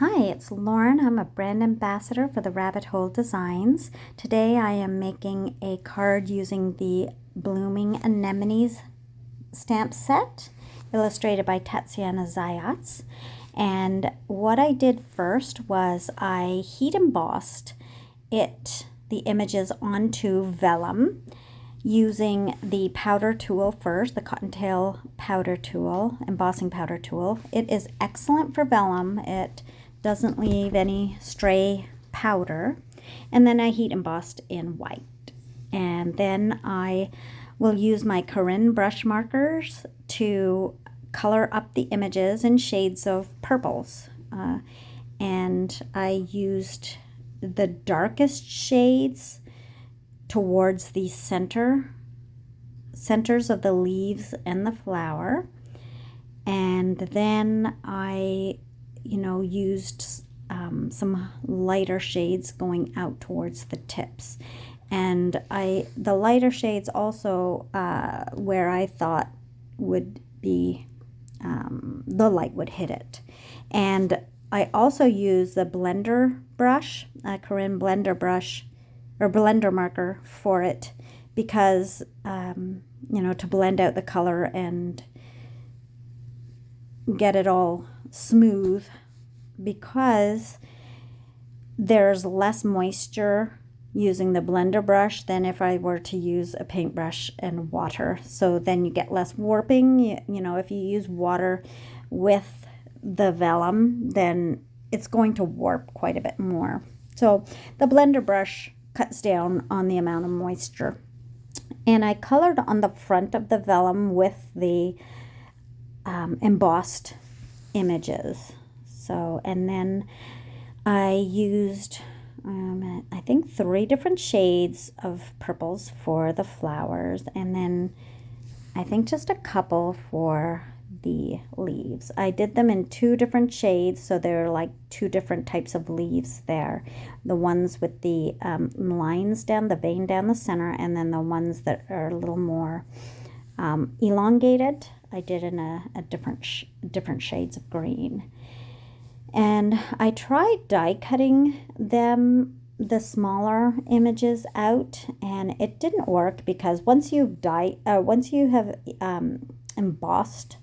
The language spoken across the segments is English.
Hi, it's Lauren. I'm a brand ambassador for the Rabbit Hole Designs. Today I am making a card using the Blooming Anemones stamp set, illustrated by Tatiana Zayats. And what I did first was I heat embossed the images onto vellum using the powder tool first, the cottontail powder tool, embossing powder tool. It is excellent for vellum. It doesn't leave any stray powder. And then I heat embossed in white. And then I will use my Corinne brush markers to color up the images in shades of purples. And I used the darkest shades towards the centers of the leaves and the flower. And then I used some lighter shades going out towards the tips. And the lighter shades also where I thought would be the light would hit it. And I also use the blender brush, Corinne blender brush or blender marker for it, because to blend out the color and get it all smooth, because there's less moisture using the blender brush than if I were to use a paintbrush and water. So then you get less warping. If you use water with the vellum, then it's going to warp quite a bit more. So the blender brush cuts down on the amount of moisture. And I colored on the front of the vellum with the embossed images. So, and then I used I think 3 different shades of purples for the flowers, and then I think just a couple for the leaves. I did them in 2 different shades, so they're like 2 different types of leaves there. The ones with the lines down, the vein down the center, and then the ones that are a little more elongated, I did in a different shades of green. And I tried die cutting the smaller images out, and it didn't work, because once you have embossed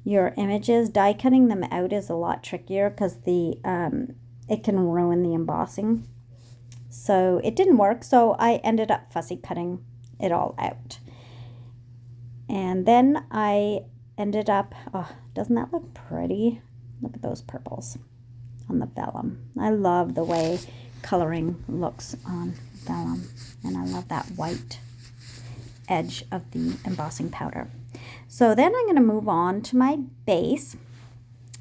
your images, die cutting them out is a lot trickier, because it can ruin the embossing. So it didn't work, so I ended up fussy cutting it all out. And then I ended up, doesn't that look pretty? Look at those purples on the vellum. I love the way coloring looks on vellum, and I love that white edge of the embossing powder. So then I'm going to move on to my base.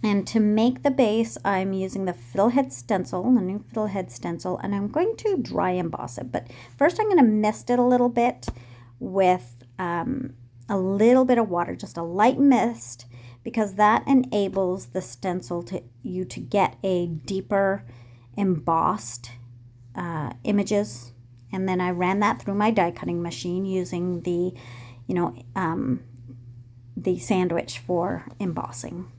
And to make the base, I'm using the Fiddlehead Stencil, the new Fiddlehead Stencil, and I'm going to dry emboss it. But first I'm going to mist it a little bit with a little bit of water, just a light mist, because that enables the stencil to get a deeper embossed images. And then I ran that through my die cutting machine using the sandwich for embossing.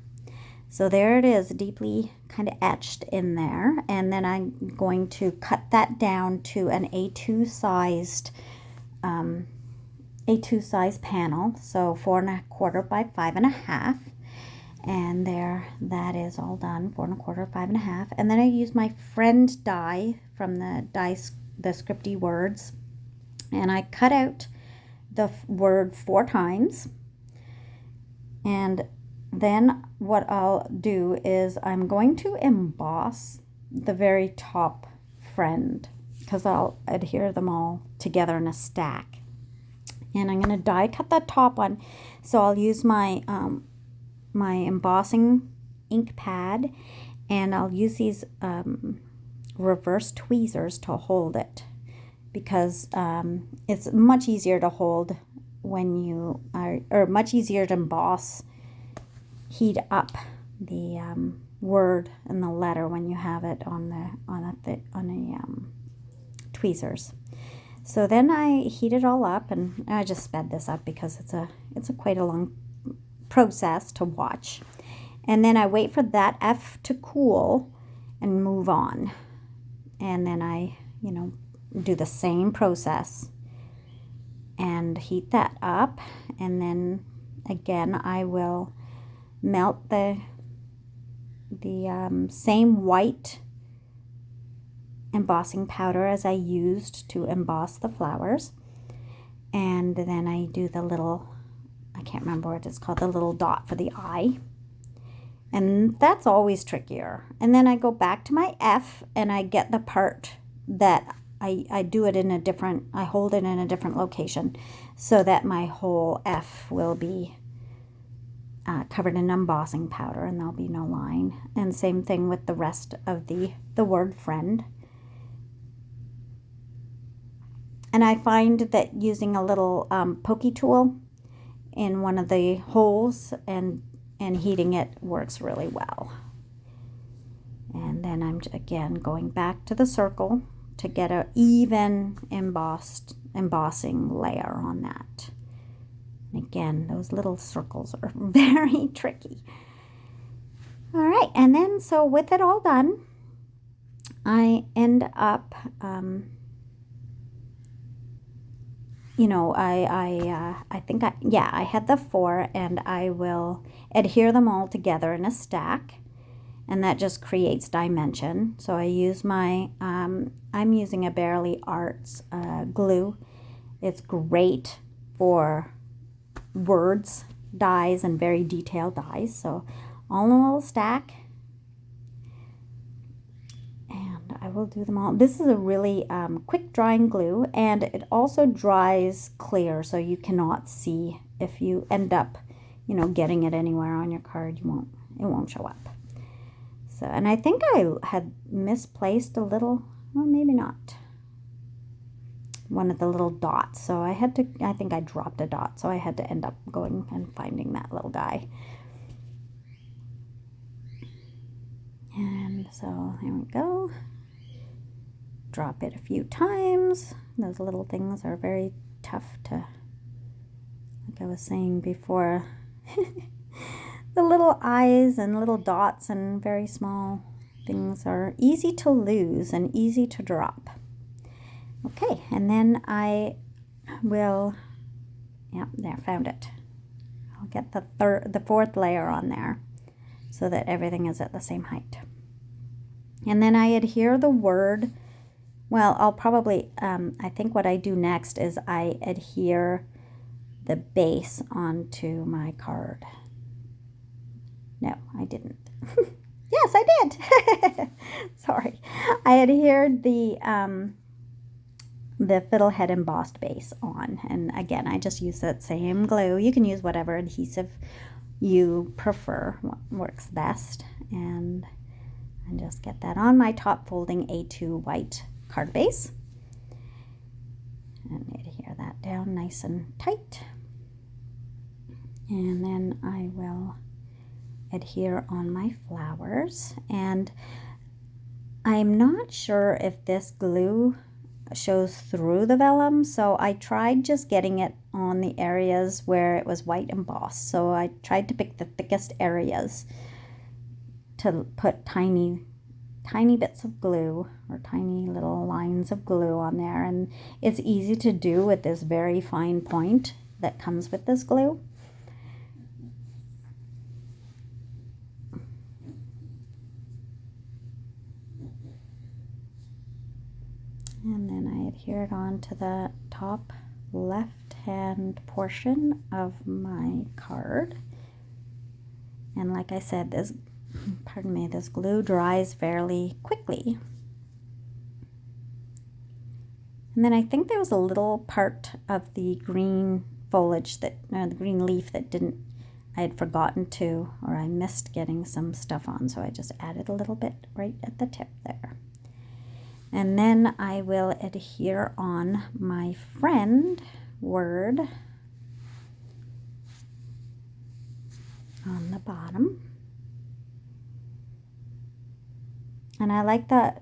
So there it is, deeply kind of etched in there. And then I'm going to cut that down to an A2 sized panel, so 4¼ by 5½. And there, that is all done, 4¼ 5½. And then I use my Friend die from the Scripty words, and I cut out the word 4 times. And then what I'll do is I'm going to emboss the very top friend, because I'll adhere them all together in a stack. And I'm going to die cut that top one. So I'll use my my embossing ink pad, and I'll use these reverse tweezers to hold it, because it's much easier to hold when you are, or much easier to emboss, heat up the word and the letter when you have it on tweezers. So then I heat it all up, and I just sped this up because it's a quite a long process to watch. And then I wait for that F to cool, and move on. And then I, do the same process and heat that up. And then again, I will melt the same white embossing powder as I used to emboss the flowers. And then I do the little, I can't remember what it's called, the little dot for the eye. And that's always trickier. And then I go back to my F and I get the part that I do it in a different, I hold it in a different location so that my whole F will be covered in embossing powder and there'll be no line. And same thing with the rest of the word friend. And I find that using a little pokey tool in one of the holes and heating it works really well. And then I'm again going back to the circle to get an even embossing layer on that. And again, those little circles are very tricky. All right, and then so with it all done, I end up, I think I had the 4, and I will adhere them all together in a stack, and that just creates dimension. So I use my, I'm using a Blick Art glue. It's great for words, dies, and very detailed dies. So all in a little stack, and I will do them all. This is a really quick drying glue, and it also dries clear, so you cannot see if you end up, getting it anywhere on your card. It won't show up. So, and I think I had misplaced a little, well, maybe not, one of the little dots. So I think I dropped a dot, so I had to end up going and finding that little guy. And so here we go. Drop it a few times. Those little things are very tough to, like I was saying before, the little eyes and little dots and very small things are easy to lose and easy to drop. Okay, and then I will, there, found it. I'll get the 4th layer on there so that everything is at the same height. And then I adhere the word. Well, I'll probably, I think what I do next is I adhere the base onto my card. No, I didn't. Yes, I did. Sorry. I adhered the Fiddlehead embossed base on. And again, I just use that same glue. You can use whatever adhesive you prefer, what works best. And just get that on my top folding A2 white card base. And adhere that down nice and tight. And then I will adhere on my flowers. And I'm not sure if this glue shows through the vellum, so I tried just getting it on the areas where it was white embossed. So I tried to pick the thickest areas to put tiny bits of glue or tiny little lines of glue on there, and it's easy to do with this very fine point that comes with this glue. And then I adhere it on to the top left hand portion of my card. And like I said, this glue dries fairly quickly. And then I think there was a little part of the green foliage the green leaf that I had forgotten to, or I missed getting some stuff on, so I just added a little bit right at the tip there. And then I will adhere on my friend word on the bottom. And I like that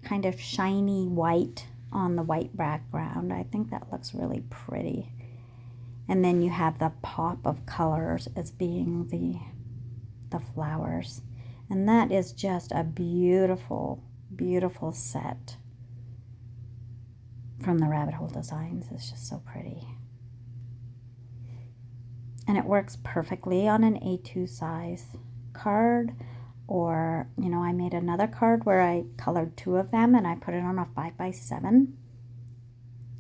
kind of shiny white on the white background. I think that looks really pretty. And then you have the pop of colors as being the flowers. And that is just a beautiful, beautiful set from the Rabbit Hole Designs. It's just so pretty. And it works perfectly on an A2 size card, or, you know, I made another card where I colored 2 of them and I put it on a 5x7.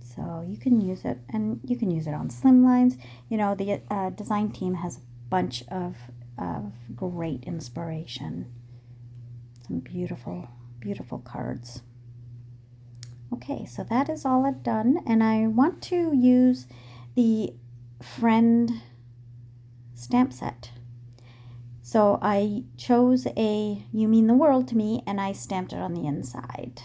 So you can use it, and you can use it on slim lines. You know, the design team has a bunch of great inspiration. Some beautiful, beautiful cards. Okay, so that is all I've done, and I want to use the Friend stamp set. So I chose a You Mean the World to Me, and I stamped it on the inside.